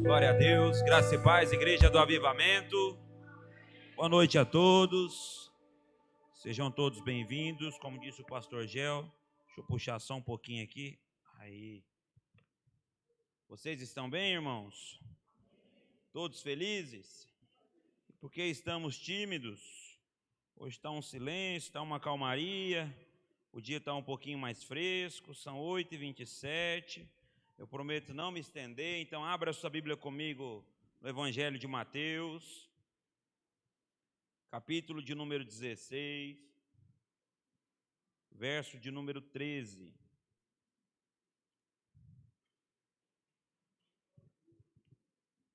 Glória a Deus, graça e paz, Igreja do Avivamento. Boa noite a todos. Sejam todos bem-vindos. Como disse o pastor Gel, deixa eu puxar só um pouquinho aqui. Aí. Vocês estão bem, irmãos? Todos felizes? Por que estamos tímidos? Hoje está um silêncio, está uma calmaria. O dia está um pouquinho mais fresco, são 8h27. Eu prometo não me estender, então abra sua Bíblia comigo no Evangelho de Mateus, capítulo de número 16, verso de número 13.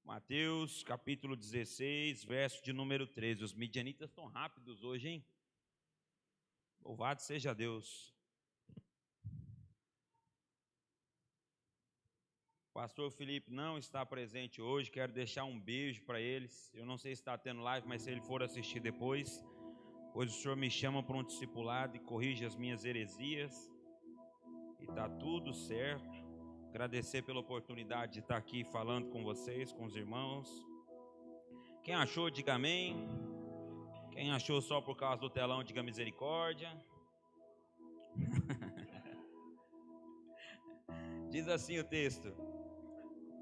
Mateus, capítulo 16, verso de número 13. Os midianitas estão rápidos hoje, hein? Louvado seja Deus. Pastor Felipe não está presente hoje, quero deixar um beijo para eles. Eu não sei se está tendo live, mas se ele for assistir depois, pois o Senhor me chama para um discipulado e corrige as minhas heresias. E está tudo certo. Agradecer pela oportunidade de estar aqui falando com vocês, com os irmãos. Quem achou, diga amém. Quem achou só por causa do telão, diga misericórdia. Diz assim o texto.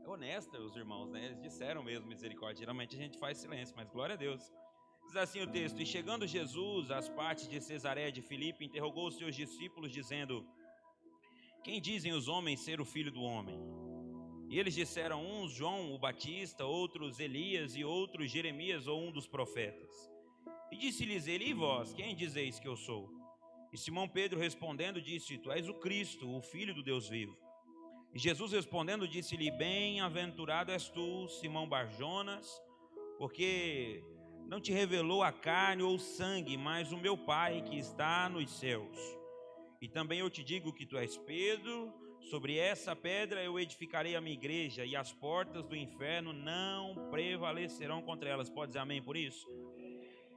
Honesto os irmãos, né? Eles disseram mesmo misericórdia. Geralmente a gente faz silêncio, mas glória a Deus. Diz assim o texto: e chegando Jesus às partes de Cesareia de Filipe, interrogou os seus discípulos, dizendo: quem dizem os homens ser o filho do homem? E eles disseram, uns João o Batista, outros Elias e outros Jeremias ou um dos profetas. E disse-lhes ele: e vós, quem dizeis que eu sou? E Simão Pedro respondendo disse: tu és o Cristo, o Filho do Deus vivo. E Jesus respondendo disse-lhe: bem-aventurado és tu, Simão Barjonas, porque não te revelou a carne ou o sangue, mas o meu Pai que está nos céus. E também eu te digo que tu és Pedro, sobre essa pedra eu edificarei a minha igreja, e as portas do inferno não prevalecerão contra elas. Pode dizer amém por isso?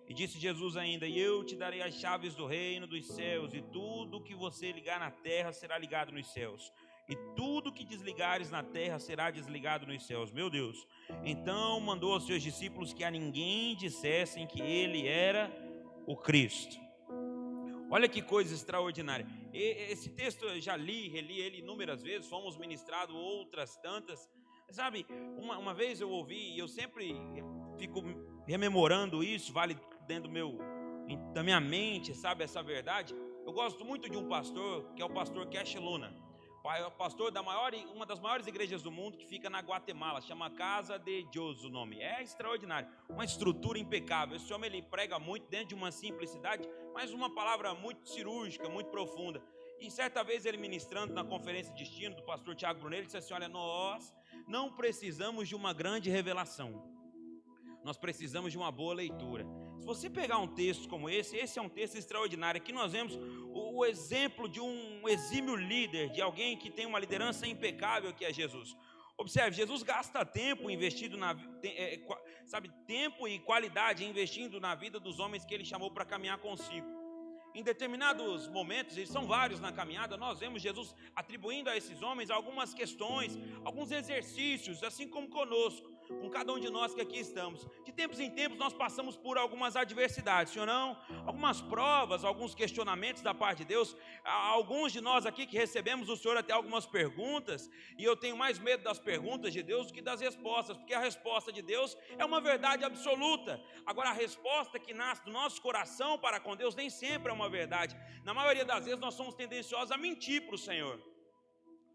E disse Jesus ainda: e eu te darei as chaves do reino dos céus, e tudo que você ligar na terra será ligado nos céus, e tudo que desligares na terra será desligado nos céus. Meu Deus. Então mandou aos seus discípulos que a ninguém dissessem que ele era o Cristo. Olha que coisa extraordinária. Esse texto eu já li, reli ele inúmeras vezes, fomos ministrados outras tantas. Sabe, uma vez eu ouvi, e eu sempre fico rememorando isso, vale dentro da minha mente, sabe, essa verdade. Eu gosto muito de um pastor, que é o pastor Cash Luna, pastor da uma das maiores igrejas do mundo, que fica na Guatemala, chama Casa de Deus o nome. É extraordinário, uma estrutura impecável. Esse homem, ele prega muito dentro de uma simplicidade, mas uma palavra muito cirúrgica, muito profunda. E certa vez ele ministrando na conferência de destino do pastor Tiago Brunel, ele disse assim: olha, nós não precisamos de uma grande revelação, nós precisamos de uma boa leitura. Se você pegar um texto como esse é um texto extraordinário. Aqui nós vemos o exemplo de um exímio líder, de alguém que tem uma liderança impecável, que é Jesus. Observe, Jesus gasta tempo investindo tempo e qualidade investindo na vida dos homens que ele chamou para caminhar consigo. Em determinados momentos, e são vários na caminhada, nós vemos Jesus atribuindo a esses homens algumas questões, alguns exercícios, assim como conosco, com cada um de nós que aqui estamos. De tempos em tempos nós passamos por algumas adversidades, sim ou não? Algumas provas, alguns questionamentos da parte de Deus. Alguns de nós aqui que recebemos do Senhor até algumas perguntas, e eu tenho mais medo das perguntas de Deus do que das respostas, porque a resposta de Deus é uma verdade absoluta. Agora, a resposta que nasce do nosso coração para com Deus nem sempre é uma verdade. Na maioria das vezes nós somos tendenciosos a mentir para o Senhor,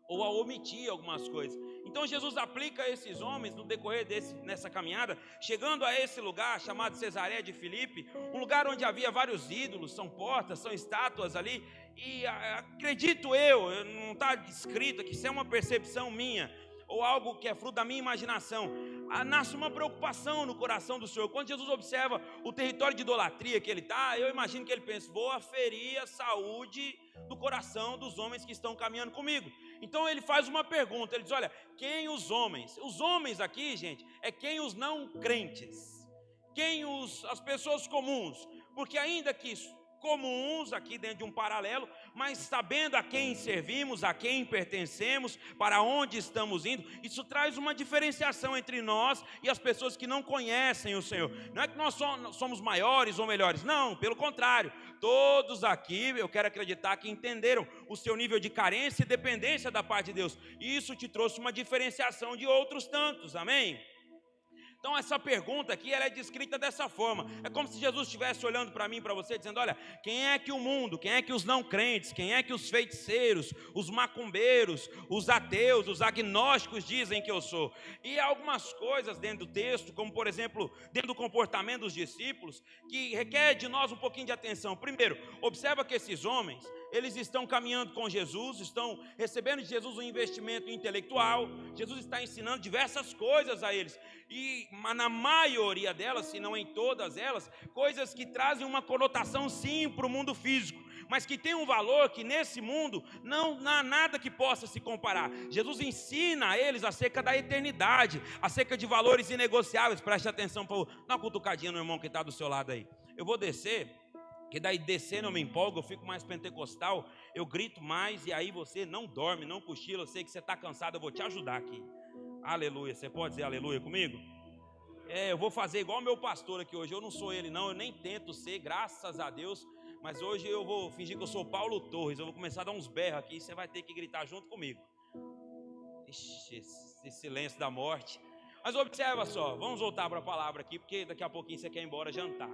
ou a omitir algumas coisas. Então Jesus aplica a esses homens no decorrer nessa caminhada, chegando a esse lugar chamado Cesareia de Filipe, um lugar onde havia vários ídolos, são portas, são estátuas ali, e acredito eu, não está escrito aqui, isso é uma percepção minha, ou algo que é fruto da minha imaginação, nasce uma preocupação no coração do Senhor. Quando Jesus observa o território de idolatria que ele está, eu imagino que ele pensa: vou aferir a saúde do coração dos homens que estão caminhando comigo. Então ele faz uma pergunta, ele diz: olha, quem os homens aqui, gente, é quem os não crentes, quem as pessoas comuns, porque ainda que comuns aqui dentro de um paralelo, mas sabendo a quem servimos, a quem pertencemos, para onde estamos indo. Isso traz uma diferenciação entre nós e as pessoas que não conhecem o Senhor. Não é que nós somos maiores ou melhores, não, pelo contrário. Todos aqui, eu quero acreditar que entenderam o seu nível de carência e dependência da parte de Deus. E isso te trouxe uma diferenciação de outros tantos, amém? Então essa pergunta aqui, ela é descrita dessa forma. É como se Jesus estivesse olhando para mim, para você, dizendo: olha, quem é que o mundo, quem é que os não crentes, quem é que os feiticeiros, os macumbeiros, os ateus, os agnósticos dizem que eu sou? E há algumas coisas dentro do texto, como por exemplo, dentro do comportamento dos discípulos, que requer de nós um pouquinho de atenção. Primeiro, observa que esses homens, eles estão caminhando com Jesus, estão recebendo de Jesus um investimento intelectual. Jesus está ensinando diversas coisas a eles, e na maioria delas, se não em todas elas, coisas que trazem uma conotação sim para o mundo físico, mas que tem um valor que nesse mundo não há nada que possa se comparar. Jesus ensina a eles acerca da eternidade, acerca de valores inegociáveis. Preste atenção, dá uma cutucadinha no irmão que está do seu lado aí. Eu vou descer, que daí descendo eu me empolgo, eu fico mais pentecostal, eu grito mais, e aí você não dorme, não cochila. Eu sei que você está cansado, eu vou te ajudar aqui. Aleluia, você pode dizer aleluia comigo? Eu vou fazer igual meu pastor aqui hoje. Eu não sou ele não, eu nem tento ser, graças a Deus. Mas hoje eu vou fingir que eu sou Paulo Torres. Eu vou começar a dar uns berros aqui e você vai ter que gritar junto comigo. Ixi, esse silêncio da morte. Mas observa só, vamos voltar para a palavra aqui, porque daqui a pouquinho você quer ir embora jantar.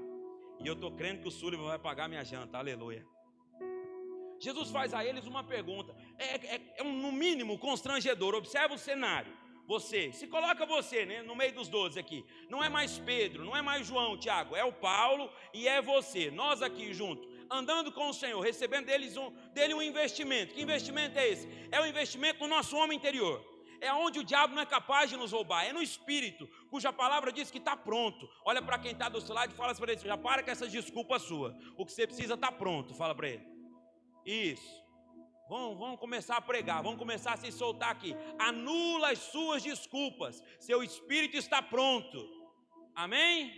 E eu estou crendo que o Sullivan vai pagar minha janta, aleluia. Jesus faz a eles uma pergunta, no mínimo constrangedor. Observa o cenário. Você, se coloca você, né, no meio dos 12 aqui. Não é mais Pedro, não é mais João, Tiago, é o Paulo e é você. Nós aqui juntos, andando com o Senhor, recebendo dele um investimento. Que investimento é esse? É o investimento no nosso homem interior. É onde o diabo não é capaz de nos roubar. É no Espírito, cuja palavra diz que está pronto. Olha para quem está do seu lado e fala para ele: já para com essas desculpas suas. O que você precisa está pronto. Fala para ele. Isso. Vamos começar a pregar, vamos começar a se soltar aqui. Anula as suas desculpas. Seu espírito está pronto. Amém?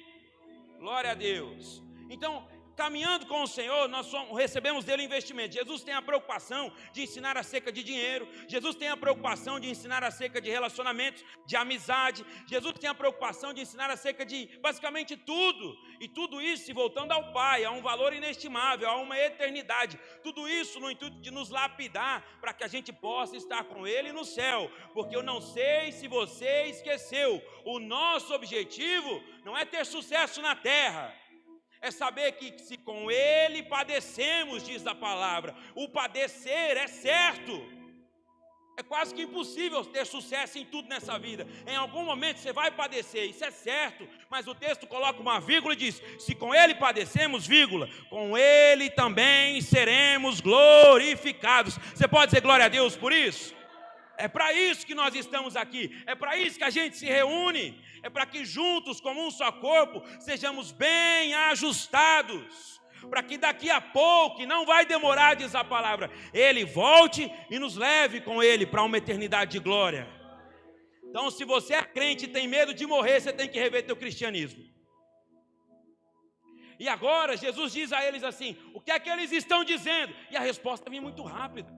Glória a Deus. Então, caminhando com o Senhor, nós recebemos dele investimento. Jesus tem a preocupação de ensinar acerca de dinheiro. Jesus tem a preocupação de ensinar acerca de relacionamentos, de amizade. Jesus tem a preocupação de ensinar acerca de basicamente tudo. E tudo isso se voltando ao Pai, a um valor inestimável, a uma eternidade. Tudo isso no intuito de nos lapidar, para que a gente possa estar com Ele no céu. Porque eu não sei se você esqueceu, o nosso objetivo não é ter sucesso na terra. É saber que se com Ele padecemos, diz a palavra. O padecer é certo. É quase que impossível ter sucesso em tudo nessa vida. Em algum momento você vai padecer, isso é certo. Mas o texto coloca uma vírgula e diz: se com Ele padecemos, vírgula, com Ele também seremos glorificados. Você pode dizer glória a Deus por isso? É para isso que nós estamos aqui, é para isso que a gente se reúne, é para que juntos, como um só corpo, sejamos bem ajustados, para que daqui a pouco, e não vai demorar, diz a palavra, Ele volte e nos leve com Ele para uma eternidade de glória. Então, se você é crente e tem medo de morrer, você tem que rever teu cristianismo. E agora, Jesus diz a eles assim: o que é que eles estão dizendo? E a resposta vem muito rápida.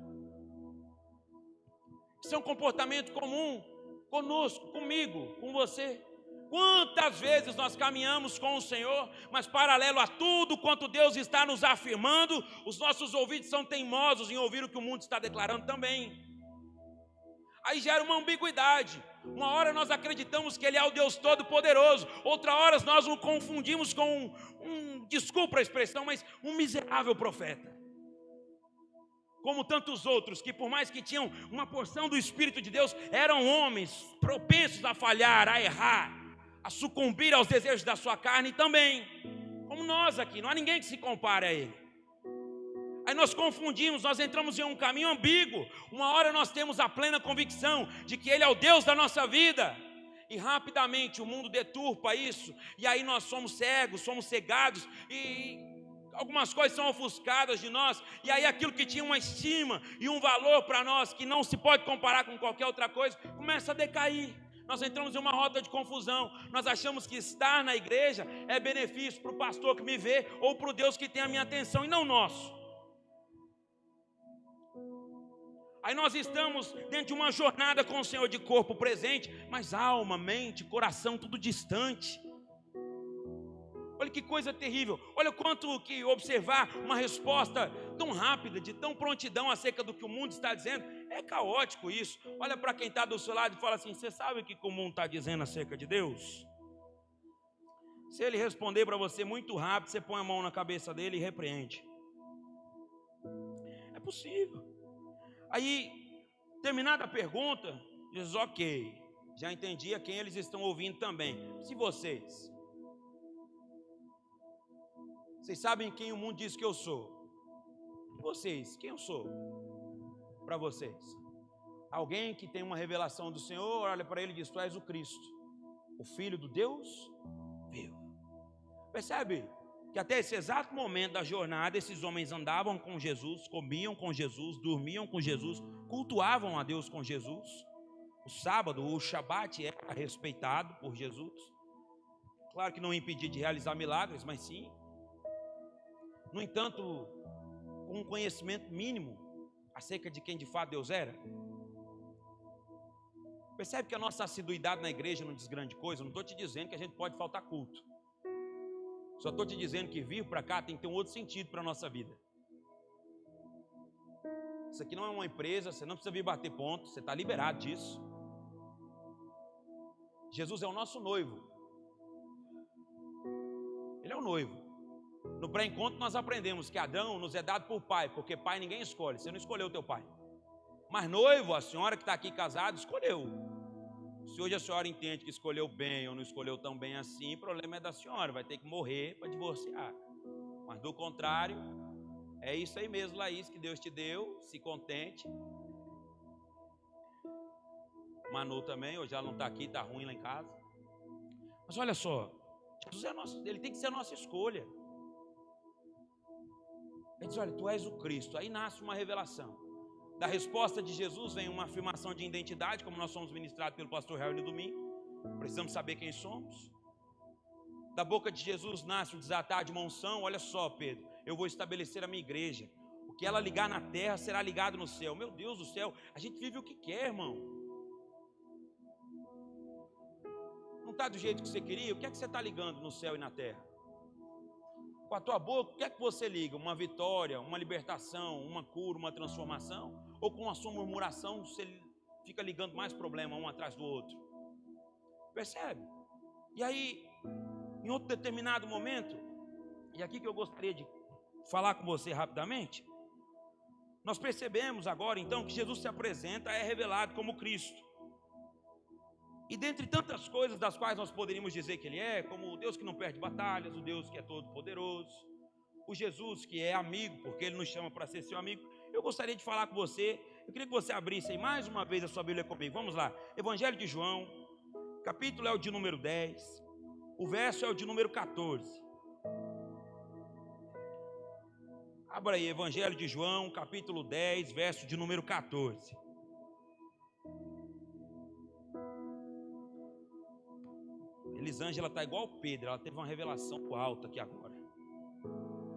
Isso é um comportamento comum conosco, comigo, com você. Quantas vezes nós caminhamos com o Senhor, mas paralelo a tudo quanto Deus está nos afirmando, os nossos ouvidos são teimosos em ouvir o que o mundo está declarando também. Aí gera uma ambiguidade. Uma hora nós acreditamos que Ele é o Deus Todo-Poderoso, outra hora nós o confundimos com desculpa a expressão, mas um miserável profeta. Como tantos outros que, por mais que tinham uma porção do Espírito de Deus, eram homens propensos a falhar, a errar, a sucumbir aos desejos da sua carne também. Como nós aqui, não há ninguém que se compare a Ele. Aí nós confundimos, nós entramos em um caminho ambíguo. Uma hora nós temos a plena convicção de que Ele é o Deus da nossa vida. E rapidamente o mundo deturpa isso. E aí nós somos cegos, somos cegados e algumas coisas são ofuscadas de nós, e aí aquilo que tinha uma estima e um valor para nós, que não se pode comparar com qualquer outra coisa, começa a decair. Nós entramos em uma rota de confusão. Nós achamos que estar na igreja é benefício para o pastor que me vê ou para o Deus que tem a minha atenção e não nosso. Aí nós estamos dentro de uma jornada com o Senhor de corpo presente, mas alma, mente, coração, tudo distante. Olha que coisa terrível. Olha quanto que observar uma resposta tão rápida, de tão prontidão acerca do que o mundo está dizendo. É caótico isso. Olha para quem está do seu lado e fala assim: você sabe o que o mundo está dizendo acerca de Deus? Se ele responder para você muito rápido, você põe a mão na cabeça dele e repreende. É possível. Aí, terminada a pergunta, diz: ok, já entendi a quem eles estão ouvindo também. Se vocês sabem quem o mundo diz que eu sou, e vocês, quem eu sou para vocês? Alguém que tem uma revelação do Senhor, olha para ele e diz: tu és o Cristo, o Filho do Deus vivo. Percebe que até esse exato momento da jornada, esses homens andavam com Jesus, comiam com Jesus, dormiam com Jesus, cultuavam a Deus com Jesus. O sábado, o Shabat, era respeitado por Jesus. Claro que não impedia de realizar milagres, mas sim. No entanto, com um conhecimento mínimo acerca de quem de fato Deus era. Percebe que a nossa assiduidade na igreja não diz grande coisa? Eu não estou te dizendo que a gente pode faltar culto. Só estou te dizendo que vir para cá tem que ter um outro sentido para a nossa vida. Isso aqui não é uma empresa, você não precisa vir bater ponto, você está liberado disso. Jesus é o nosso noivo. Ele é o noivo. No pré-encontro nós aprendemos que Adão nos é dado por pai, porque pai ninguém escolhe, você não escolheu o teu pai. Mas noivo, a senhora que está aqui casada, escolheu. Se hoje a senhora entende que escolheu bem ou não escolheu tão bem assim, o problema é da senhora, vai ter que morrer para divorciar. Mas do contrário, é isso aí mesmo, Laís, que Deus te deu, se contente. Manu também, hoje ela não está aqui, está ruim lá em casa. Mas olha só, Jesus é nosso, ele tem que ser a nossa escolha. Ele diz: olha, tu és o Cristo. Aí nasce uma revelação. Da resposta de Jesus vem uma afirmação de identidade, como nós somos ministrados pelo pastor Harry no domingo. Precisamos saber quem somos. Da boca de Jesus nasce o desatar de uma unção. Olha só, Pedro, eu vou estabelecer a minha igreja. O que ela ligar na terra será ligado no céu. Meu Deus do céu, a gente vive o que quer, irmão. Não está do jeito que você queria? O que é que você está ligando no céu e na terra? Com a tua boca, o que é que você liga? Uma vitória, uma libertação, uma cura, uma transformação? Ou com a sua murmuração você fica ligando mais problema um atrás do outro? Percebe? E aí, em outro determinado momento, e aqui que eu gostaria de falar com você rapidamente, nós percebemos agora então que Jesus se apresenta, é revelado como Cristo. E dentre tantas coisas das quais nós poderíamos dizer que Ele é, como o Deus que não perde batalhas, o Deus que é todo poderoso, o Jesus que é amigo, porque Ele nos chama para ser seu amigo, eu gostaria de falar com você. Eu queria que você abrisse aí mais uma vez a sua Bíblia comigo. Vamos lá, Evangelho de João, capítulo é o de número 10, o verso é o de número 14. Abra aí, Evangelho de João, capítulo 10, verso de número 14. Elisângela está igual o Pedro, ela teve uma revelação alta aqui agora.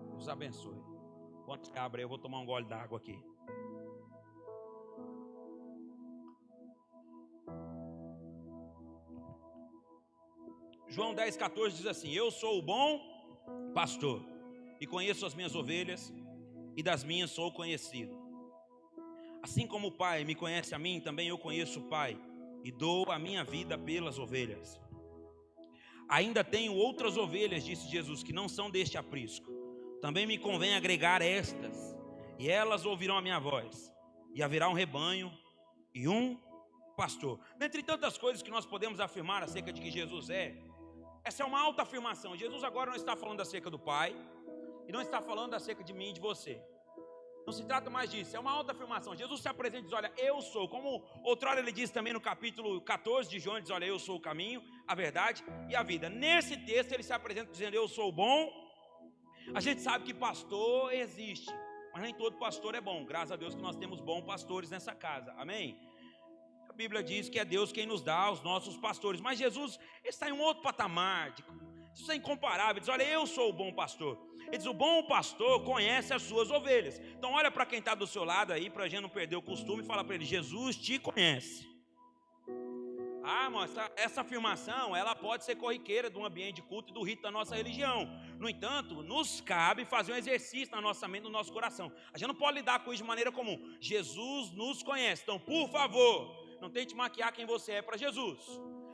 Deus abençoe. Enquanto você abre aí, eu vou tomar um gole d'água aqui. João 10, 14 diz assim: eu sou o bom pastor, e conheço as minhas ovelhas, e das minhas sou conhecido. Assim como o Pai me conhece a mim, também eu conheço o Pai, e dou a minha vida pelas ovelhas. Ainda tenho outras ovelhas, disse Jesus, que não são deste aprisco. Também me convém agregar estas, e elas ouvirão a minha voz, e haverá um rebanho e um pastor. Dentre tantas coisas que nós podemos afirmar acerca de que Jesus é, essa é uma alta afirmação. Jesus agora não está falando acerca do Pai, e não está falando acerca de mim e de você. Não se trata mais disso, é uma alta afirmação. Jesus se apresenta e diz: olha, eu sou. Como outrora ele disse também no capítulo 14 de João, ele diz: olha, eu sou o caminho, a verdade e a vida. Nesse texto ele se apresenta dizendo: eu sou o bom. A gente sabe que pastor existe, mas nem todo pastor é bom. Graças a Deus que nós temos bons pastores nessa casa, amém? Bíblia diz que é Deus quem nos dá os nossos pastores. Mas Jesus está em um outro patamar. Isso é incomparável. Ele diz, olha, eu sou o bom pastor. Ele diz, o bom pastor conhece as suas ovelhas. Então olha para quem está do seu lado aí, para a gente não perder o costume, e fala para ele, Jesus te conhece. Ah, irmão, essa afirmação, ela pode ser corriqueira do ambiente de culto e do rito da nossa religião. No entanto, nos cabe fazer um exercício na nossa mente, no nosso coração. A gente não pode lidar com isso de maneira comum. Jesus nos conhece. Então, por favor, não tente maquiar quem você é para Jesus.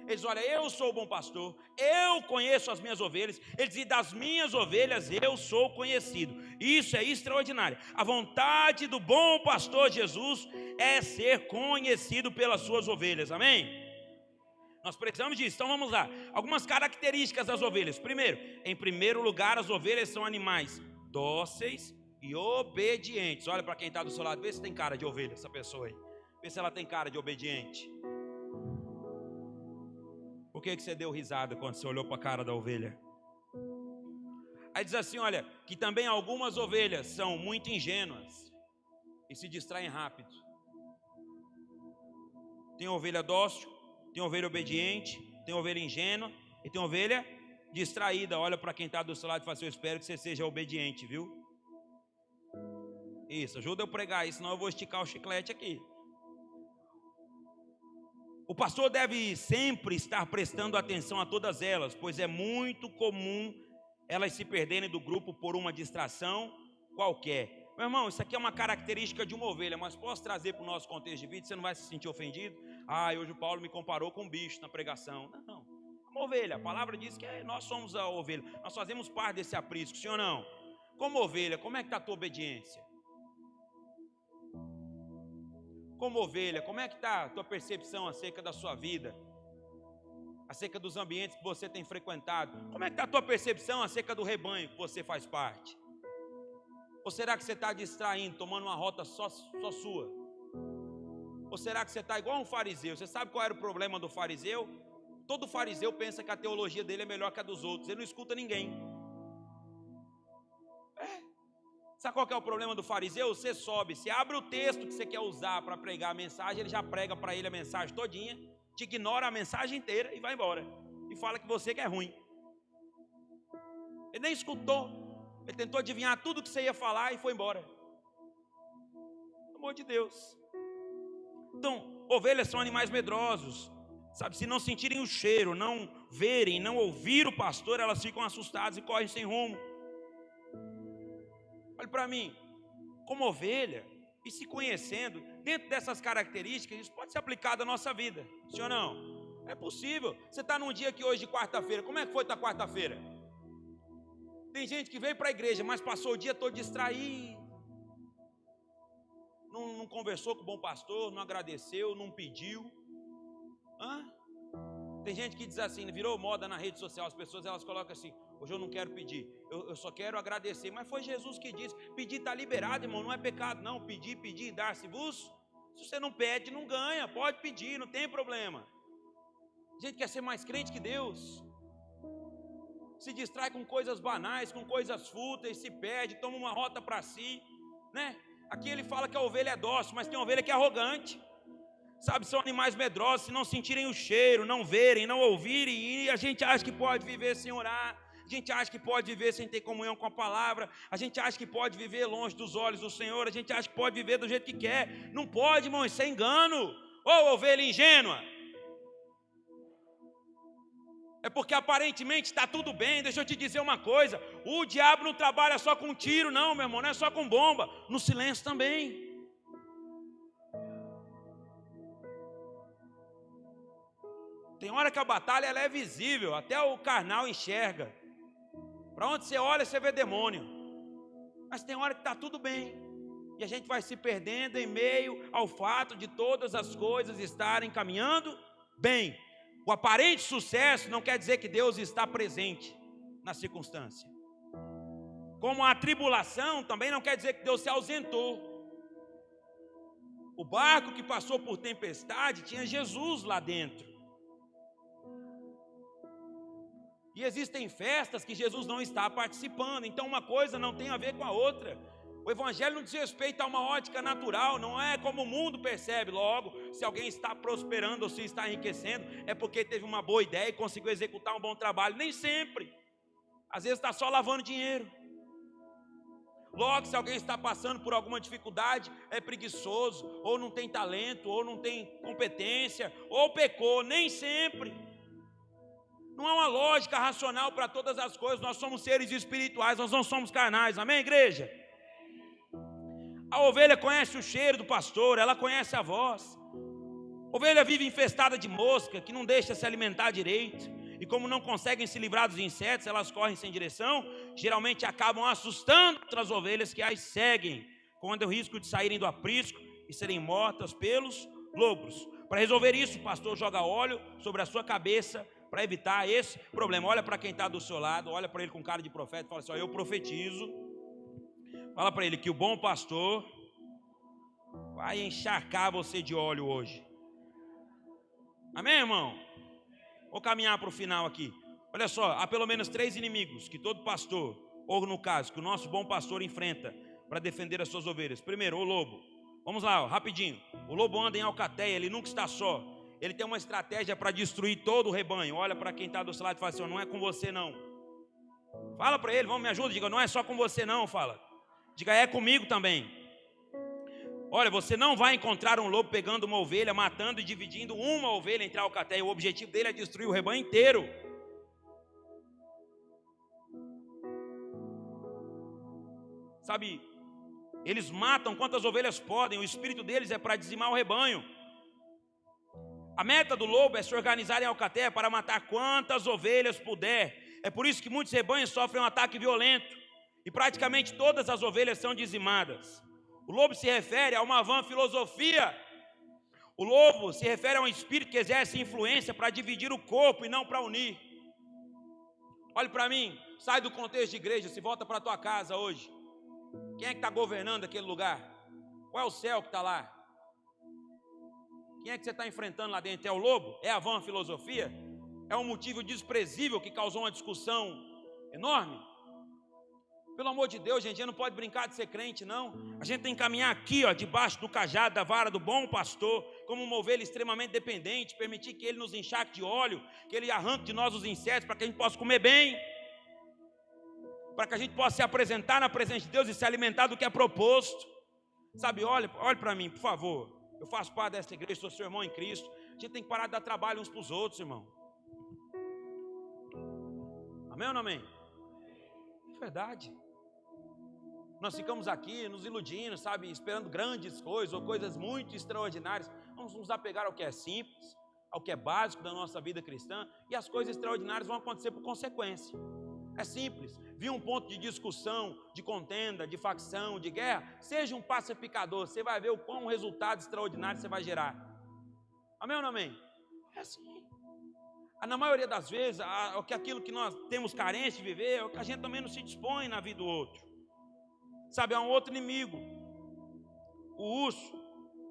Ele diz, olha, eu sou o bom pastor, eu conheço as minhas ovelhas. Ele diz, das minhas ovelhas eu sou conhecido. Isso é extraordinário. A vontade do bom pastor Jesus é ser conhecido pelas suas ovelhas, amém? Nós precisamos disso, então vamos lá. Algumas características das ovelhas. Primeiro, em primeiro lugar, as ovelhas são animais dóceis e obedientes. Olha para quem está do seu lado, vê se tem cara de ovelha essa pessoa aí. Vê se ela tem cara de obediente. Por que você deu risada quando você olhou para a cara da ovelha? Aí diz assim, olha, que também algumas ovelhas são muito ingênuas e se distraem rápido. Tem ovelha dócil, tem ovelha obediente, tem ovelha ingênua e tem ovelha distraída. Olha para quem está do seu lado e fala assim, eu espero que você seja obediente, viu? Isso, ajuda eu a pregar isso, senão eu vou esticar o chiclete aqui. O pastor deve sempre estar prestando atenção a todas elas, pois é muito comum elas se perderem do grupo por uma distração qualquer. Meu irmão, isso aqui é uma característica de uma ovelha, mas posso trazer para o nosso contexto de vida, você não vai se sentir ofendido? Ah, hoje o Paulo me comparou com um bicho na pregação. Não, uma ovelha, a palavra diz que nós somos a ovelha, nós fazemos parte desse aprisco, sim ou não? Como ovelha, como é que está a tua obediência? Como ovelha, como é que está a tua percepção acerca da sua vida? Acerca dos ambientes que você tem frequentado? Como é que está a tua percepção acerca do rebanho que você faz parte? Ou será que você está distraindo, tomando uma rota só sua? Ou será que você está igual um fariseu? Você sabe qual era o problema do fariseu? Todo fariseu pensa que a teologia dele é melhor que a dos outros. Ele não escuta ninguém. Sabe qual que é o problema do fariseu? Você sobe, você abre o texto que você quer usar para pregar a mensagem, ele já prega para ele a mensagem todinha, te ignora a mensagem inteira e vai embora. E fala que você que é ruim. Ele nem escutou. Ele tentou adivinhar tudo que você ia falar e foi embora. Pelo amor de Deus. Então, ovelhas são animais medrosos. Sabe, se não sentirem o cheiro, não verem, não ouvir o pastor, elas ficam assustadas e correm sem rumo. Olha para mim, como ovelha, e se conhecendo, dentro dessas características, isso pode ser aplicado à nossa vida, sim ou não? É possível. Você está num dia aqui hoje de quarta-feira, como é que foi tua quarta-feira? Tem gente que veio para a igreja, mas passou o dia todo distraído, não conversou com o bom pastor, não agradeceu, não pediu. Tem gente que diz assim, virou moda na rede social, as pessoas elas colocam assim, hoje eu não quero pedir, eu só quero agradecer. Mas foi Jesus que disse, pedir está liberado, irmão, não é pecado não, pedir e dar-se-vos. Se você não pede, não ganha, pode pedir, não tem problema. A gente quer ser mais crente que Deus, se distrai com coisas banais, com coisas fúteis, se perde, toma uma rota para si, né? Aqui ele fala que a ovelha é dócil, mas tem ovelha que é arrogante. Sabe, são animais medrosos, se não sentirem o cheiro, não verem, não ouvirem, e a gente acha que pode viver sem orar, a gente acha que pode viver sem ter comunhão com a palavra, a gente acha que pode viver longe dos olhos do Senhor, a gente acha que pode viver do jeito que quer. Não pode, irmão, isso é engano. Ô ovelha ingênua, é porque aparentemente está tudo bem. Deixa eu te dizer uma coisa, o diabo não trabalha só com tiro não, meu irmão, não é só com bomba, no silêncio também. Tem hora que a batalha ela é visível, até o carnal enxerga. Para onde você olha, você vê demônio. Mas tem hora que está tudo bem. E a gente vai se perdendo em meio ao fato de todas as coisas estarem caminhando bem. O aparente sucesso não quer dizer que Deus está presente na circunstância. Como a tribulação também não quer dizer que Deus se ausentou. O barco que passou por tempestade tinha Jesus lá dentro. E existem festas que Jesus não está participando. Então uma coisa não tem a ver com a outra. O evangelho não diz respeito a uma ótica natural, não é como o mundo percebe. Logo, se alguém está prosperando ou se está enriquecendo, é porque teve uma boa ideia e conseguiu executar um bom trabalho. Nem sempre. Às vezes está só lavando dinheiro. Logo, se alguém está passando por alguma dificuldade, é preguiçoso, ou não tem talento, ou não tem competência, ou pecou. Nem sempre. Não há uma lógica racional para todas as coisas. Nós somos seres espirituais, nós não somos carnais. Amém, igreja? A ovelha conhece o cheiro do pastor, ela conhece a voz. A ovelha vive infestada de mosca, que não deixa se alimentar direito. E como não conseguem se livrar dos insetos, elas correm sem direção. Geralmente acabam assustando outras ovelhas que as seguem, correndo o risco de saírem do aprisco e serem mortas pelos lobos. Para resolver isso, o pastor joga óleo sobre a sua cabeça para evitar esse problema. Olha para quem está do seu lado, olha para ele com cara de profeta e fala assim: ó, eu profetizo. Fala para ele que o bom pastor vai encharcar você de óleo hoje. Amém, irmão? Vou caminhar para o final aqui. Olha só, há pelo menos 3 inimigos que todo pastor, ou no caso, que o nosso bom pastor enfrenta para defender as suas ovelhas. Primeiro, o lobo. Vamos lá, ó, rapidinho. O lobo anda em alcateia, ele nunca está só. Ele tem uma estratégia para destruir todo o rebanho. Olha para quem está do seu lado e fala assim: não é com você não. Fala para ele, vamos, me ajuda, diga: não é só com você não, fala. Diga: é comigo também. Olha, você não vai encontrar um lobo pegando uma ovelha, matando e dividindo uma ovelha entre a alcateia. O objetivo dele é destruir o rebanho inteiro. Sabe, eles matam quantas ovelhas podem. O espírito deles é para dizimar o rebanho. A meta do lobo é se organizar em alcateia para matar quantas ovelhas puder. É por isso que muitos rebanhos sofrem um ataque violento e praticamente todas as ovelhas são dizimadas. O lobo se refere a uma vã filosofia. O lobo se refere a um espírito que exerce influência para dividir o corpo e não para unir. Olhe para mim, sai do contexto de igreja, se volta para a tua casa hoje. Quem é que está governando aquele lugar? Qual é o céu que está lá? Quem é que você está enfrentando lá dentro? É o lobo? É a vã filosofia? É um motivo desprezível que causou uma discussão enorme? Pelo amor de Deus, gente, a gente não pode brincar de ser crente, não. A gente tem que caminhar aqui, ó, debaixo do cajado, da vara do bom pastor, como uma ovelha extremamente dependente, permitir que ele nos encharque de óleo, que ele arranque de nós os insetos, para que a gente possa comer bem, para que a gente possa se apresentar na presença de Deus e se alimentar do que é proposto. Sabe, olhe para mim, por favor. Eu faço parte dessa igreja, sou seu irmão em Cristo. A gente tem que parar de dar trabalho uns para os outros, irmão. Amém ou não amém? É verdade. Nós ficamos aqui nos iludindo, sabe, esperando grandes coisas ou coisas muito extraordinárias. Vamos nos apegar ao que é simples, ao que é básico da nossa vida cristã, e as coisas extraordinárias vão acontecer por consequência. É simples. Vi um ponto de discussão, de contenda, de facção, de guerra, seja um pacificador, você vai ver o quão resultado extraordinário você vai gerar. Amém ou não amém? É assim. Na maioria das vezes, aquilo que nós temos carência de viver, é o que a gente também não se dispõe na vida do outro. Sabe, é um outro inimigo. O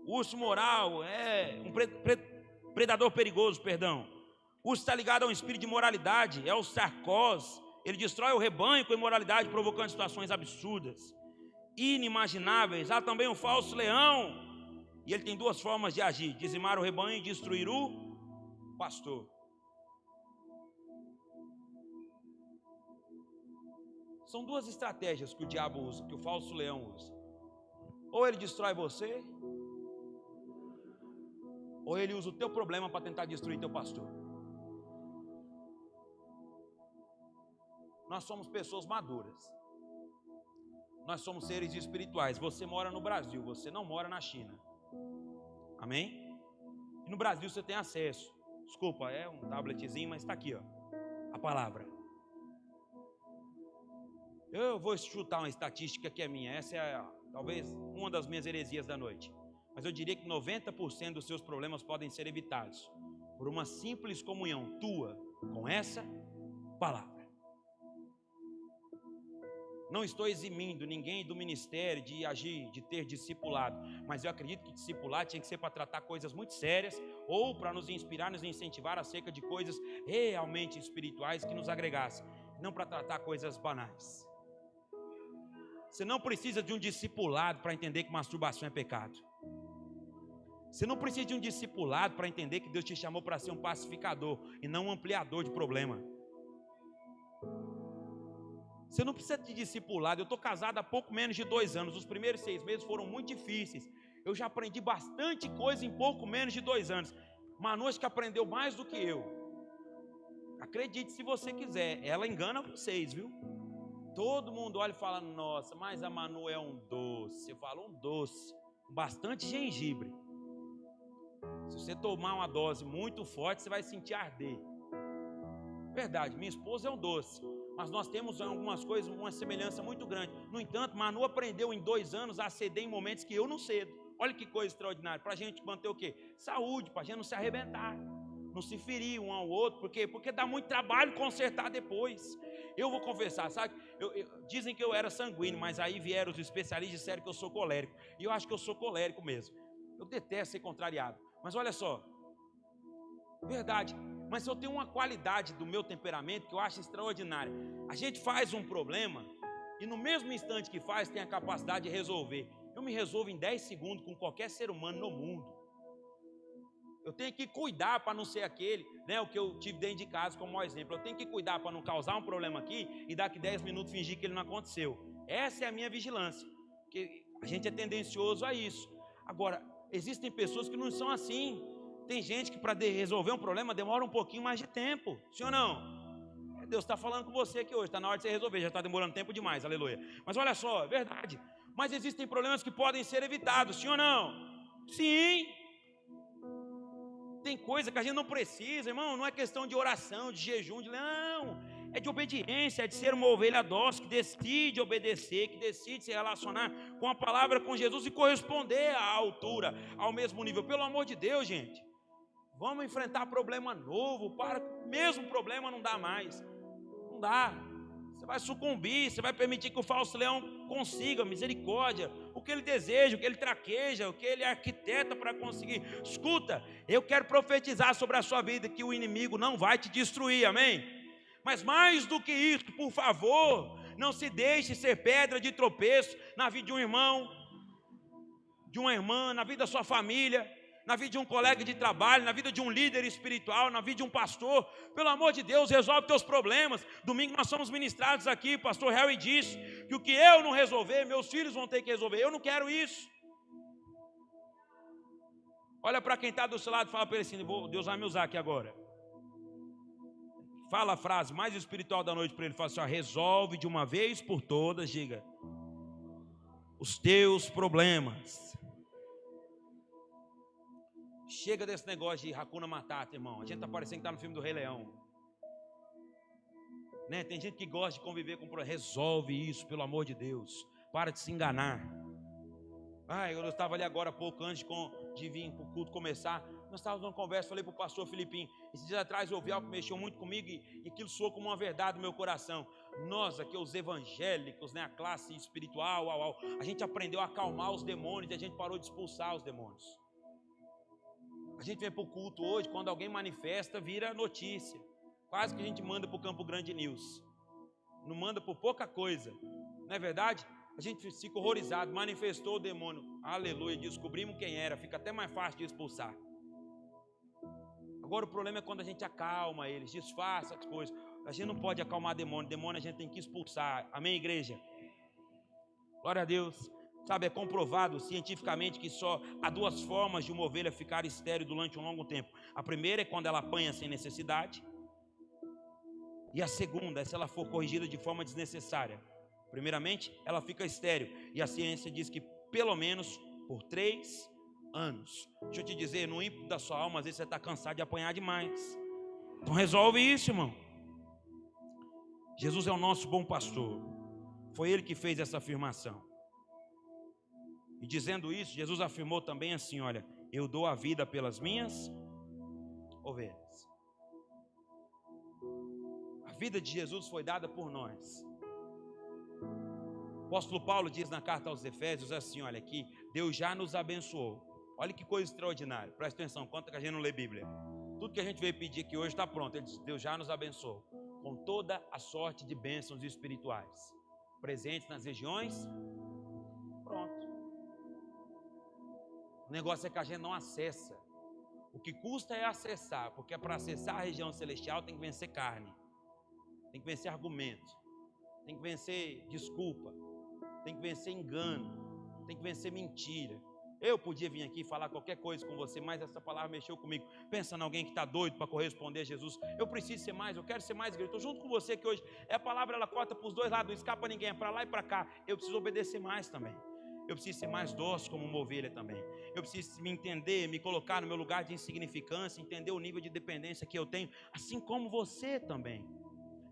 urso moral é um predador perigoso, perdão. O urso está ligado a um espírito de moralidade, é o sarcós. Ele destrói o rebanho com imoralidade, provocando situações absurdas, inimagináveis. Há também um falso leão, e ele tem 2 formas de agir: dizimar o rebanho e destruir o pastor. São 2 estratégias que o diabo usa, que o falso leão usa. Ou ele destrói você, ou ele usa o teu problema para tentar destruir teu pastor. Nós somos pessoas maduras. Nós somos seres espirituais. Você mora no Brasil, você não mora na China. Amém? E no Brasil você tem acesso. Desculpa, é um tabletzinho, mas está aqui, ó, a palavra. Eu vou chutar uma estatística que é minha. Essa é talvez uma das minhas heresias da noite. Mas eu diria que 90% dos seus problemas podem ser evitados por uma simples comunhão tua com essa palavra. Não estou eximindo ninguém do ministério de agir, de ter discipulado, mas eu acredito que discipular tinha que ser para tratar coisas muito sérias ou para nos inspirar, nos incentivar acerca de coisas realmente espirituais que nos agregassem, não para tratar coisas banais. Você não precisa de um discipulado para entender que masturbação é pecado. Você não precisa de um discipulado para entender que Deus te chamou para ser um pacificador e não um ampliador de problema. Você não precisa de discipulado. Eu estou casado há pouco menos de 2 anos. Os primeiros 6 meses foram muito difíceis. Eu já aprendi bastante coisa em pouco menos de 2 anos. Manu acho que aprendeu mais do que eu. Acredite se você quiser. Ela engana vocês, viu? Todo mundo olha e fala, nossa, mas a Manu é um doce. Eu falo, um doce, com bastante gengibre. Se você tomar uma dose muito forte, você vai sentir arder. Verdade, minha esposa é um doce, mas nós temos em algumas coisas uma semelhança muito grande. No entanto, Manu aprendeu em 2 anos a ceder em momentos que eu não cedo. Olha que coisa extraordinária, para a gente manter o quê? Saúde, para a gente não se arrebentar, não se ferir um ao outro. Por quê? Porque dá muito trabalho consertar depois. Eu vou confessar, sabe? Dizem que eu era sanguíneo, mas aí vieram os especialistas e disseram que eu sou colérico. E eu acho que eu sou colérico mesmo. Eu detesto ser contrariado. Mas olha só, verdade, mas eu tenho uma qualidade do meu temperamento que eu acho extraordinária. A gente faz um problema e no mesmo instante que faz, tem a capacidade de resolver. Eu me resolvo em 10 segundos com qualquer ser humano no mundo. Eu tenho que cuidar para não ser aquele, né, o que eu tive dentro de casa como exemplo. Eu tenho que cuidar para não causar um problema aqui e daqui 10 minutos fingir que ele não aconteceu. Essa é a minha vigilância, porque a gente é tendencioso a isso. Agora, existem pessoas que não são assim. Tem gente que para resolver um problema demora um pouquinho mais de tempo. Sim ou não? Deus está falando com você aqui hoje. Está na hora de você resolver. Já está demorando tempo demais. Aleluia. Mas olha só, é verdade. Mas existem problemas que podem ser evitados. Sim ou não? Sim. Tem coisa que a gente não precisa, irmão. Não é questão de oração, de jejum, não. É de obediência, é de ser uma ovelha dócil que decide obedecer, que decide se relacionar com a palavra, com Jesus e corresponder à altura, ao mesmo nível. Pelo amor de Deus, gente, vamos enfrentar problema novo. Para, mesmo problema não dá mais. Não dá. Você vai sucumbir, você vai permitir que o falso leão consiga misericórdia, o que ele deseja, o que ele traqueja, o que ele arquiteta para conseguir. Escuta, eu quero profetizar sobre a sua vida que o inimigo não vai te destruir, amém? Mas mais do que isso, por favor, não se deixe ser pedra de tropeço na vida de um irmão, de uma irmã, na vida da sua família, na vida de um colega de trabalho, na vida de um líder espiritual, na vida de um pastor. Pelo amor de Deus, resolve teus problemas. Domingo nós somos ministrados aqui, o pastor Harry disse que o que eu não resolver, meus filhos vão ter que resolver. Eu não quero isso. Olha para quem está do seu lado e fala para ele assim, Deus vai me usar aqui agora. Fala a frase mais espiritual da noite para ele, fala assim, ó, resolve de uma vez por todas, diga, os teus problemas. Chega desse negócio de Hakuna Matata, irmão. A gente está parecendo que está no filme do Rei Leão, né? Tem gente que gosta de conviver com problema. Resolve isso, pelo amor de Deus. Para de se enganar. Eu estava ali agora há pouco, antes de vir para o culto começar. Nós estávamos numa conversa, falei para o pastor Filipinho. Esses dias atrás eu ouvi algo que mexeu muito comigo e aquilo soou como uma verdade no meu coração. Nós aqui, os evangélicos, né, a classe espiritual, a gente aprendeu a acalmar os demônios e a gente parou de expulsar os demônios. A gente vem para o culto hoje, quando alguém manifesta, vira notícia. Quase que a gente manda para o Campo Grande News. Não manda por pouca coisa. Não é verdade? A gente fica horrorizado, manifestou o demônio. Aleluia, descobrimos quem era. Fica até mais fácil de expulsar. Agora o problema é quando a gente acalma eles, disfarça as coisas. A gente não pode acalmar demônio. Demônio a gente tem que expulsar. Amém, igreja? Glória a Deus. Sabe, é comprovado cientificamente que só há 2 formas de uma ovelha ficar estéril durante um longo tempo. A primeira é quando ela apanha sem necessidade. E a segunda é se ela for corrigida de forma desnecessária. Primeiramente, ela fica estéril. E a ciência diz que pelo menos por 3 anos. Deixa eu te dizer, no ímpeto da sua alma, às vezes você está cansado de apanhar demais. Então resolve isso, irmão. Jesus é o nosso bom pastor. Foi Ele que fez essa afirmação. E dizendo isso, Jesus afirmou também assim, olha, eu dou a vida pelas minhas ovelhas. A vida de Jesus foi dada por nós. O apóstolo Paulo diz na carta aos Efésios assim, olha, que Deus já nos abençoou. Olha que coisa extraordinária, presta atenção, quanto que a gente não lê Bíblia. Tudo que a gente veio pedir aqui hoje está pronto. Ele diz, Deus já nos abençoou com toda a sorte de bênçãos espirituais. presentes nas regiões. Pronto. O negócio é que a gente não acessa. O que custa é acessar, porque para acessar a região celestial tem que vencer carne, tem que vencer argumento, tem que vencer desculpa, tem que vencer engano, tem que vencer mentira. Eu podia vir aqui falar qualquer coisa com você, mas essa palavra mexeu comigo. Pensa em alguém que está doido para corresponder a Jesus. Eu preciso ser mais, eu quero ser mais igreja. Estou junto com você que hoje a palavra ela corta para os dois lados, não escapa ninguém, é para lá e para cá. Eu preciso obedecer mais também. Eu preciso ser mais dócil como uma ovelha também. Eu preciso me entender, me colocar no meu lugar de insignificância, entender o nível de dependência que eu tenho, assim como você também.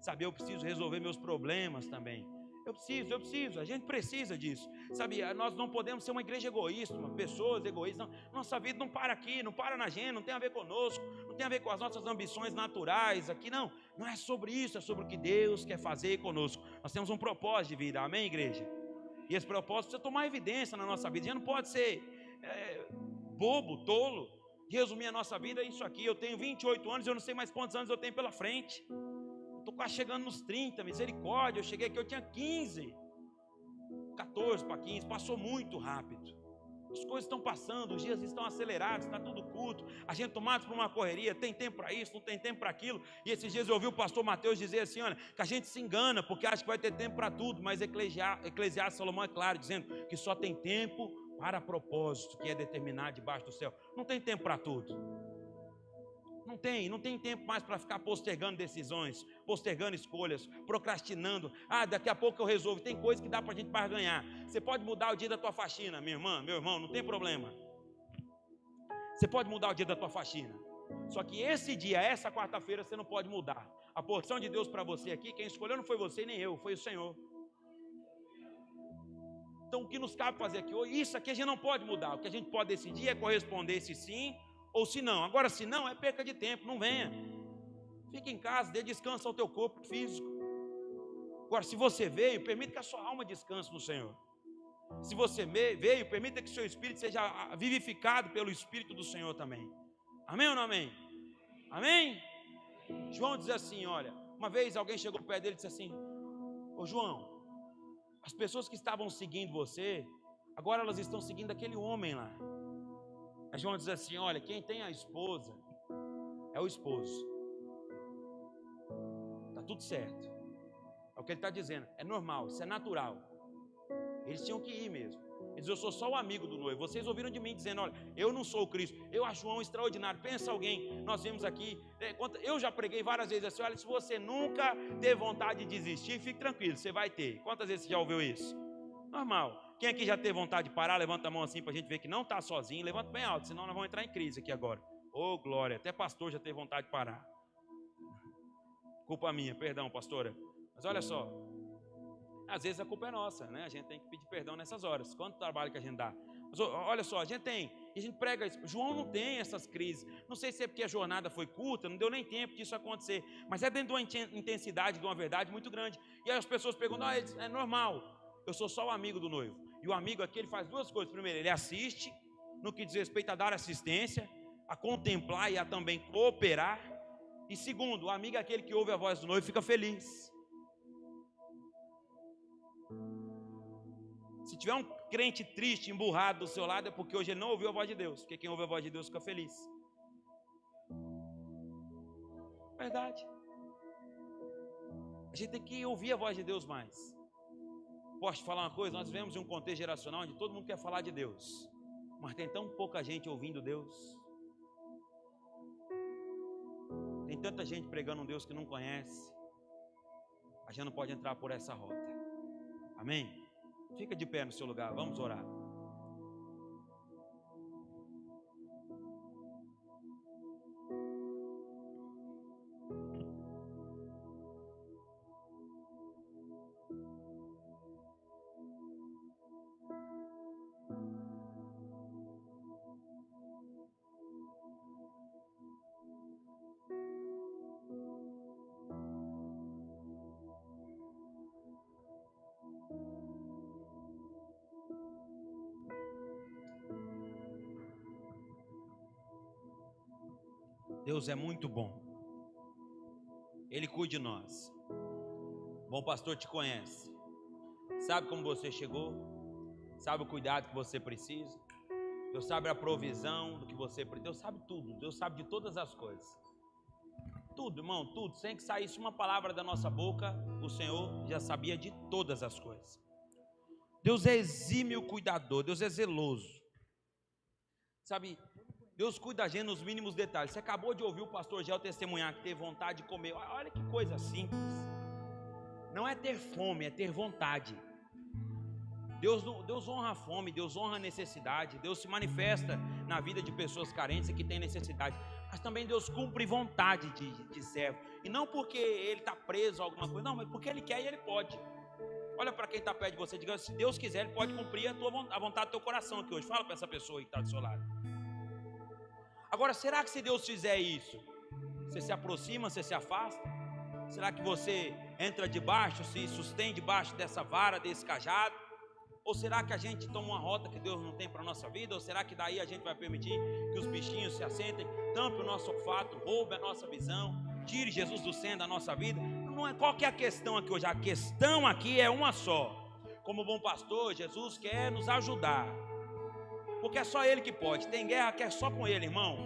Sabe, eu preciso resolver meus problemas também. Eu preciso, a gente precisa disso. Sabe, nós não podemos ser uma igreja egoísta, pessoas egoístas. Não. Nossa vida não para aqui, não para na gente, não tem a ver conosco, não tem a ver com as nossas ambições naturais aqui, não. Não é sobre isso, é sobre o que Deus quer fazer conosco. Nós temos um propósito de vida, amém, igreja? E esse propósito precisa tomar evidência na nossa vida. A gente não pode ser bobo, tolo, de resumir a nossa vida é isso aqui. Eu tenho 28 anos, eu não sei mais quantos anos eu tenho pela frente. Estou quase chegando nos 30, misericórdia. Eu cheguei aqui, eu tinha 15, 14 para 15, passou muito rápido. As coisas estão passando, os dias estão acelerados, está tudo curto. A gente tomado por uma correria, tem tempo para isso, não tem tempo para aquilo. E esses dias eu ouvi o pastor Mateus dizer assim, olha, que a gente se engana porque acha que vai ter tempo para tudo. Mas Eclesiastes Salomão é claro, dizendo que só tem tempo para propósito, que é determinado debaixo do céu. Não tem tempo para tudo. Não tem tempo mais para ficar postergando decisões, postergando escolhas, procrastinando. Daqui a pouco eu resolvo. Tem coisa que dá para a gente barganhar. Você pode mudar o dia da tua faxina, minha irmã, meu irmão, não tem problema. Você pode mudar o dia da tua faxina. Só que esse dia, essa quarta-feira, você não pode mudar. A porção de Deus para você aqui, quem escolheu não foi você nem eu, foi o Senhor. Então o que nos cabe fazer aqui hoje, isso aqui a gente não pode mudar. O que a gente pode decidir é corresponder se sim ou se não. Agora se não, é perca de tempo, não venha. Fique em casa, dê descanso ao teu corpo físico. Agora se você veio, permita que a sua alma descanse no Senhor. Se você veio, permita que o seu espírito seja vivificado pelo Espírito do Senhor também. Amém ou não amém? Amém? João diz assim, olha, uma vez alguém chegou perto dele e disse assim, ô João, as pessoas que estavam seguindo você, agora elas estão seguindo aquele homem lá. Aí João diz assim, olha, quem tem a esposa é o esposo. Está tudo certo. É o que ele está dizendo, é normal, isso é natural. Eles tinham que ir mesmo. Ele diz, eu sou só o amigo do noivo. Vocês ouviram de mim dizendo, olha, eu não sou o Cristo. Eu acho João extraordinário. Pensa alguém, nós vimos aqui, eu já preguei várias vezes assim, olha, se você nunca ter vontade de desistir, fique tranquilo, você vai ter. Quantas vezes você já ouviu isso? Normal. Quem aqui já teve vontade de parar, levanta a mão assim para a gente ver que não está sozinho, levanta bem alto, senão nós vamos entrar em crise aqui agora. Ô glória, até pastor já teve vontade de parar. Culpa minha, perdão pastora. Mas olha só, às vezes a culpa é nossa, né? A gente tem que pedir perdão nessas horas. Quanto trabalho que a gente dá. Mas olha só, a gente tem, e a gente prega isso. João não tem essas crises. Não sei se é porque a jornada foi curta, não deu nem tempo disso acontecer. Mas é dentro de uma intensidade, de uma verdade muito grande. E aí as pessoas perguntam, é normal. Eu sou só o amigo do noivo. E o amigo aqui, ele faz duas coisas. Primeiro, ele assiste, no que diz respeito a dar assistência, a contemplar e a também cooperar. E segundo, o amigo é aquele que ouve a voz do noivo e fica feliz. Se tiver um crente triste, emburrado do seu lado, é porque hoje ele não ouviu a voz de Deus. Porque quem ouve a voz de Deus fica feliz. Verdade. A gente tem que ouvir a voz de Deus mais. Posso te falar uma coisa? Nós vivemos em um contexto geracional onde todo mundo quer falar de Deus, mas tem tão pouca gente ouvindo Deus. Tem tanta gente pregando um Deus que não conhece. A gente não pode entrar por essa rota. Amém? Fica de pé no seu lugar, vamos orar. Deus é muito bom. Ele cuida de nós. Bom pastor te conhece. sabe como você chegou, sabe o cuidado que você precisa, Deus sabe a provisão do que você precisa, Deus sabe tudo, Deus sabe de todas as coisas. Tudo, irmão, tudo. Sem que saísse uma palavra da nossa boca, o Senhor já sabia de todas as coisas. Deus é exímio cuidador, Deus é zeloso. Sabe, Deus cuida da gente nos mínimos detalhes. Você acabou de ouvir o pastor Gel testemunhar que teve vontade de comer. Olha que coisa simples. Não é ter fome, é ter vontade. Deus honra a fome, Deus honra a necessidade. Deus se manifesta na vida de pessoas carentes e que têm necessidade. Mas também Deus cumpre vontade de servo. E não porque ele está preso a alguma coisa, não, mas porque ele quer e ele pode. Olha para quem está perto de você, diga, se Deus quiser, ele pode cumprir a vontade do teu coração aqui hoje. Fala para essa pessoa que está do seu lado. Agora, será que se Deus fizer isso, você se aproxima, você se afasta? Será que você entra debaixo, se sustém debaixo dessa vara, desse cajado? Ou será que a gente toma uma rota que Deus não tem para a nossa vida? Ou será que daí a gente vai permitir que os bichinhos se assentem, tampe o nosso olfato, roube a nossa visão, tire Jesus do centro da nossa vida? Não é, qual que é a questão aqui hoje? A questão aqui é uma só. Como bom pastor, Jesus quer nos ajudar, porque é só Ele que pode. Tem guerra que é só com Ele, irmão.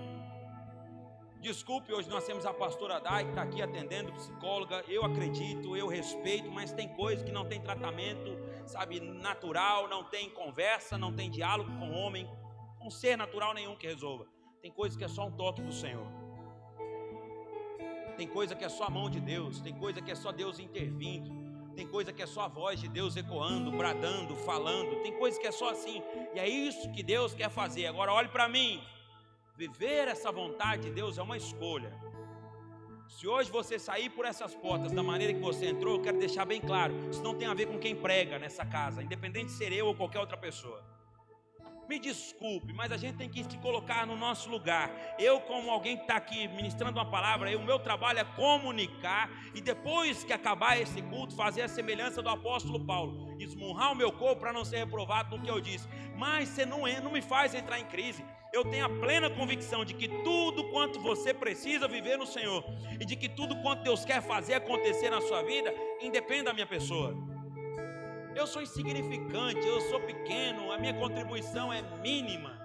Desculpe, hoje nós temos a pastora Dai, que está aqui atendendo, psicóloga. Eu acredito, eu respeito, mas tem coisas que não tem tratamento, sabe, natural, não tem conversa, não tem diálogo com o homem, com ser natural nenhum que resolva. Tem coisas que é só um toque do Senhor. Tem coisa que é só a mão de Deus, tem coisa que é só Deus intervindo, tem coisa que é só a voz de Deus ecoando, bradando, falando, tem coisa que é só assim, e é isso que Deus quer fazer. Agora olhe para mim, viver essa vontade de Deus é uma escolha. Se hoje você sair por essas portas da maneira que você entrou, eu quero deixar bem claro, isso não tem a ver com quem prega nessa casa, independente de ser eu ou qualquer outra pessoa. Me desculpe, mas a gente tem que se colocar no nosso lugar. Eu, como alguém que está aqui ministrando uma palavra, o meu trabalho é comunicar, e depois que acabar esse culto, fazer a semelhança do apóstolo Paulo, esmurrar o meu corpo para não ser reprovado no que eu disse. Mas você não me faz entrar em crise. Eu tenho a plena convicção de que tudo quanto você precisa viver no Senhor, e de que tudo quanto Deus quer fazer acontecer na sua vida, independe da minha pessoa. Eu sou insignificante, eu sou pequeno, a minha contribuição é mínima,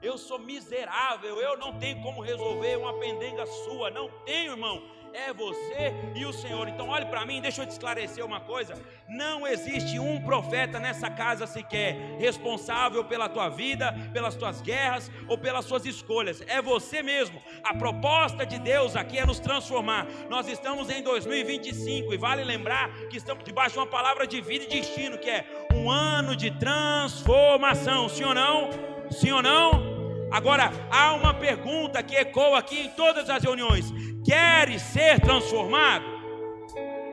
eu sou miserável, eu não tenho como resolver uma pendenga sua, não tenho, irmão. É você e o Senhor. Então olhe para mim, deixa eu te esclarecer uma coisa. Não existe um profeta nessa casa sequer responsável pela tua vida, pelas tuas guerras ou pelas suas escolhas. É você mesmo. A proposta de Deus aqui é nos transformar. Nós estamos em 2025 e vale lembrar que estamos debaixo de uma palavra de vida e destino, que é um ano de transformação. Sim ou não? Sim ou não? Agora, há uma pergunta que ecoa aqui em todas as reuniões: queres ser transformado?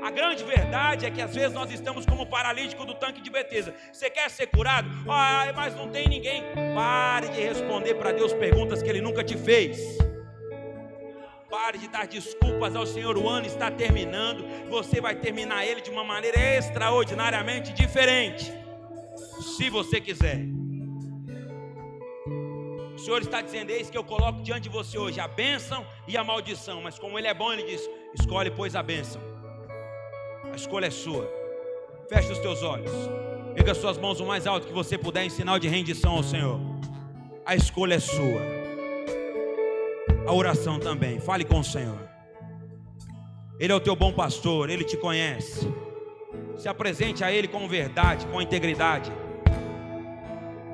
A grande verdade é que às vezes nós estamos como o paralítico do tanque de Betesda. Você quer ser curado? Ah, mas não tem ninguém. Pare de responder para Deus perguntas que Ele nunca te fez. Pare de dar desculpas ao Senhor. O ano está terminando, você vai terminar ele de uma maneira extraordinariamente diferente, se você quiser. O Senhor está dizendo: eis que eu coloco diante de você hoje a bênção e a maldição. Mas como Ele é bom, Ele diz: escolhe, pois, a bênção. A escolha é sua. Feche os teus olhos, pega as suas mãos o mais alto que você puder, em sinal de rendição ao Senhor. A escolha é sua. A oração também. Fale com o Senhor. Ele é o teu bom pastor, Ele te conhece. Se apresente a Ele com verdade, com integridade.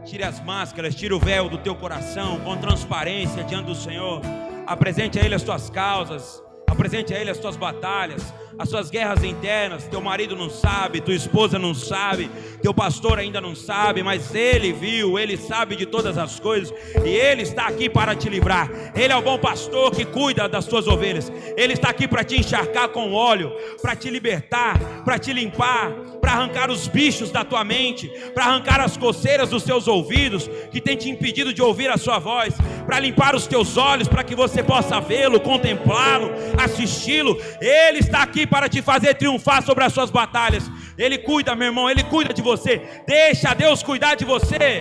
Tire as máscaras, tire o véu do teu coração com transparência diante do Senhor. Apresente a Ele as tuas causas, apresente a Ele as tuas batalhas, as suas guerras internas. Teu marido não sabe, tua esposa não sabe, teu pastor ainda não sabe, mas Ele viu, Ele sabe de todas as coisas, e Ele está aqui para te livrar. Ele é o bom pastor que cuida das tuas ovelhas. Ele está aqui para te encharcar com óleo, para te libertar, para te limpar, para arrancar os bichos da tua mente, para arrancar as coceiras dos teus ouvidos que tem te impedido de ouvir a sua voz, para limpar os teus olhos, para que você possa vê-lo, contemplá-lo, assisti-lo. Ele está aqui para te fazer triunfar sobre as suas batalhas. Ele cuida, meu irmão, Ele cuida de você. Deixa Deus cuidar de você.